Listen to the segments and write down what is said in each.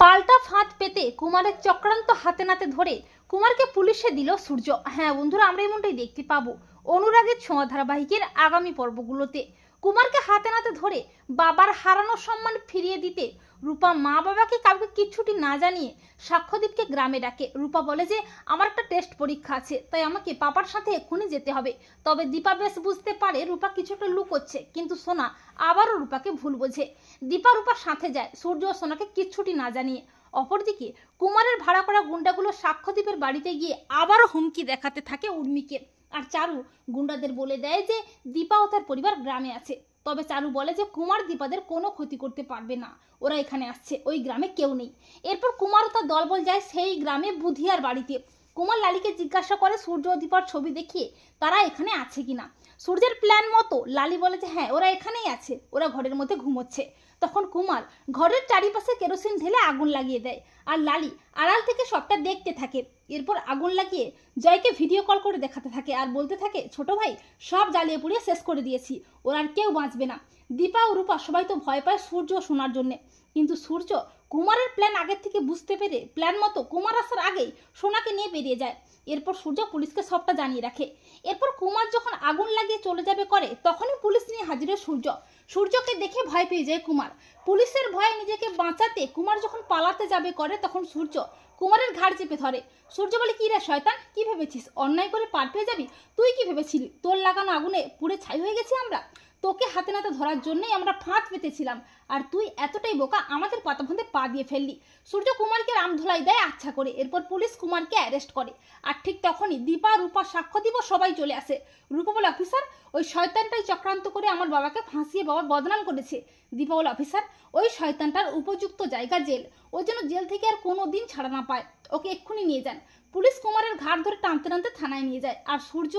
পাল্টা ফাঁদ পেতে কুমারের চক্রান্ত হাতে নাতে ধরে কুমারকে পুলিশে দিল সূর্য। হ্যাঁ বন্ধুরা, আমরা এমনটাই দেখতে পাবো অনুরাগের ছোঁয়া ধারাবাহিকের আগামী পর্বগুলোতে। কুমারকে হাতে নাতে ধরে বাবার হারানো সম্মান ফিরিয়ে দিতে রূপা মা বাবাকে কাউকে কিচ্ছুটি না জানিয়ে সাক্ষ্যদীপকে গ্রামে ডাকে। রূপা বলে যে আমার একটা টেস্ট পরীক্ষা আছে, তাই আমাকে পাপার সাথে এক্ষুনি যেতে হবে। তবে দীপা বেশ বুঝতে পারে রূপা কিছুটা লুকোচ্ছে, কিন্তু সোনা আবারও রূপাকে ভুল বোঝে। দীপা রূপার সাথে যায় সূর্য ও সোনাকে কিচ্ছুটি না জানিয়ে। অপরদিকে কুমারের ভাড়া করা গুন্ডাগুলো সাক্ষ্যদীপের বাড়িতে গিয়ে আবারও হুমকি দেখাতে থাকে উর্মিকে। আর চারু গুন্ডাদের বলে দেয় যে দীপা ও তার পরিবার গ্রামে আছে। তবে চারু বলে যে কুমার দীপাদের কোনো ক্ষতি করতে পারবে না, ওরা এখানে আসছে, ওই গ্রামে কেউ নেই। এরপর কুমার ও তার দলবল যায় সেই গ্রামে বুধিয়ার বাড়িতে। কুমার লালিকে জিজ্ঞাসা করে সূর্য ও দীপার ছবি দেখিয়ে তারা এখানে আছে কিনা। সূর্যের প্ল্যান মতো লালি বলে যে হ্যাঁ ওরা এখানেই আছে, ওরা ঘরের মধ্যে ঘুমোচ্ছে। তখন কুমার ঘরের চারিপাশে কেরোসিন ঢেলে আগুন লাগিয়ে দেয়, আর লালি আড়াল থেকে সবটা দেখতে থাকে। এরপর আগুন লাগিয়ে জয়কে ভিডিও কল করে দেখাতে থাকে আর বলতে থাকে ছোট ভাই সব জ্বালিয়ে পুড়িয়ে শেষ করে দিয়েছি, ওরা আর কেউ বাঁচবে না। দীপা ও রূপা সবাই তো ভয় পায় সূর্য শোনার জন্যে, কিন্তু সূর্য কুমারের প্ল্যান আগের থেকে বুঝতে পেরে প্ল্যান মতো কুমার আসার আগেই সোনাকে নিয়ে বেরিয়ে যায়। এরপর সূর্য পুলিশকে সবটা জানিয়ে রাখে। এরপর কুমার যখন আগুন লাগিয়ে চলে যাবে করে তখনই পুলিশ নিয়ে হাজির হয় সূর্য। সূর্যকে দেখে ভয় পেয়ে যায় কুমার। পুলিশের ভয়ে নিজেকে বাঁচাতে কুমার যখন পালাতে যাবে করে তখন সূর্য কুমারের ঘাড় চেপে ধরে। সূর্য বলে কি রে শয়তান, কি ভেবেছিস অন্যায় করে পার পেয়ে যাবি? তুই কি ভেবেছিলি তোর লাগানো আগুনে পুড়ে ছাই হয়ে গেছি আমরা? তোকে হাতে নাতে ধরার জন্যই আমরা ফাঁদ পেতেছিলাম, আর তুই এতটাই বোকা আমাদের পাতাবন্ধে পা দিয়ে ফেললি। সূর্য কুমারকে রামধোলাই দেয় আচ্ছা করে। এরপর পুলিশ কুমারকে অ্যারেস্ট করে। আর ঠিক তখনই দীপা রূপা সাক্ষ্য দিব সবাই চলে আসে। রূপা বলে অফিসার ওই শয়তানটাই চক্রান্ত করে আমার বাবাকে ফাঁসিয়ে বাবার বদনাম করেছে। দীপা বলে অফিসার ওই শয়তানটার উপযুক্ত জায়গা জেল, ও যেন জেল থেকে আর কোনো দিন ছাড়া না পায়, ওকে এক্ষুনি নিয়ে যান। পুলিশ কুমারের ঘাড় ধরে টানতে টানতে থানায় নিয়ে যায়, আর সূর্য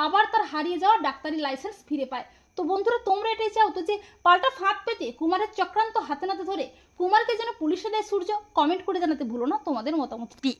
আবার তার হারিয়ে যাওয়া ডাক্তারি লাইসেন্স ফিরে পায়। তো বন্ধুরা তোমরা এটাই চাও তো যে পাল্টা ফাঁদ পেতে কুমারের চক্রান্ত হাতে নাতে ধরে কুমারকে যেন পুলিশে দেয় সূর্য? কমেন্ট করে জানাতে ভুলো না তোমাদের মতামতটি।